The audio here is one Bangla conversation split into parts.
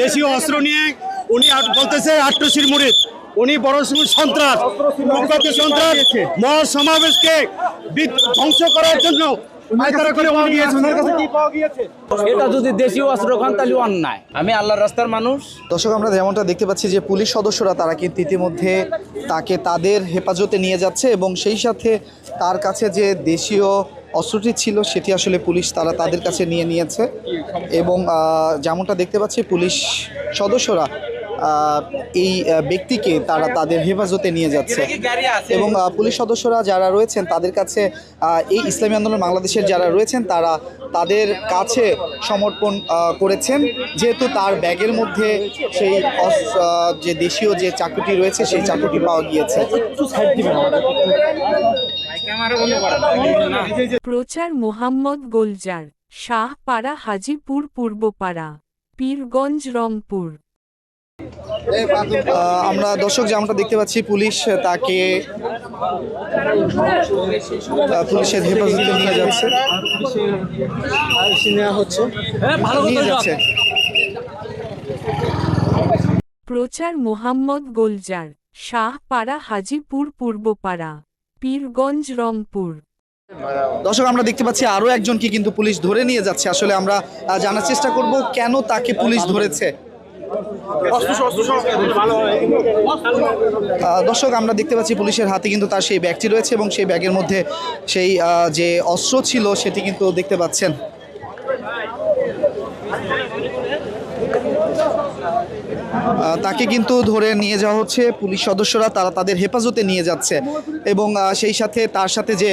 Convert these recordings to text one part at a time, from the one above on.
দেশীয় অস্ত্র নিয়ে উনি বলতেছে আট্টশির মুরিদ, উনি বড় সন্ত্রাস, সন্ত্রাস মহা সমাবেশকে ধ্বংস করার জন্য এটা যদি দেশীয় অস্ত্র খান তাহলে অন্যায়। আমি আল্লাহর রাস্তার মানুষ। দর্শক, আমরা যেমনটা দেখতে পাচ্ছি যে পুলিশ সদস্যরা তারা কিন্তু ইতিমধ্যে তাকে তাদের হেফাজতে নিয়ে যাচ্ছে এবং সেই সাথে তার কাছে যে দেশীয় অস্ত্রটি ছিল সেটি আসলে পুলিশ তারা তাদের কাছে নিয়ে নিয়েছে এবং যেমনটা দেখতে পাচ্ছি পুলিশ সদস্যরা এই ব্যক্তিকে তারা তাদের হেফাজতে নিয়ে যাচ্ছে এবং পুলিশ সদস্যরা যারা রয়েছেন তাদের কাছে এই ইসলামী আন্দোলন বাংলাদেশের যারা রয়েছেন তারা তাদের কাছে সমর্পণ করেছেন, যেহেতু তার ব্যাগের মধ্যে সেই যে দেশীয় যে চাকুটি রয়েছে সেই চাকুটি পাওয়া গিয়েছে। প্রচার মোহাম্মদ গোলজার, শাহপাড়া, হাজিপুর পূর্বপাড়া, পীরগঞ্জ, রংপুর। আমরা দর্শক যেমনটা দেখতে পাচ্ছি পুলিশ তাকে পুলিশের হেফাজতে নিয়ে যাচ্ছে, নিয়ে যাচ্ছে। প্রচার মোহাম্মদ গোলজার, শাহপাড়া, হাজিপুর পূর্বপাড়া, পীরগঞ্জ, রংপুর। দর্শক, আমরা দেখতে পাচ্ছি আরো একজনকে কিন্তু পুলিশ ধরে নিয়ে যাচ্ছে। আসলে আমরা জানার চেষ্টা করব কেন তাকে পুলিশ ধরেছে। দর্শক, আমরা দেখতে পাচ্ছি পুলিশের হাতে কিন্তু তার সেই ব্যাগটি রয়েছে এবং সেই ব্যাগের মধ্যে সেই যে অস্ত্র ছিল সেটি কিন্তু দেখতে পাচ্ছেন। তাকে কিন্তু ধরে নিয়ে যাওয়া হচ্ছে, পুলিশ সদস্যরা তারা তাদের হেফাজতে নিয়ে যাচ্ছে এবং সেই সাথে তার সাথে যে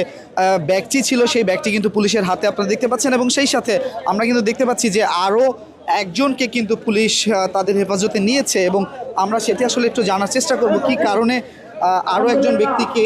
ব্যাগটি ছিল সেই ব্যাগটি কিন্তু পুলিশের হাতে আপনারা দেখতে পাচ্ছেন এবং সেই সাথে আমরা কিন্তু দেখতে পাচ্ছি যে আরও একজনকে কিন্তু পুলিশ তাদের হেফাজতে নিয়েছে এবং আমরা সেটি আসলে একটু জানার চেষ্টা করব কী কারণে আরও একজন ব্যক্তিকে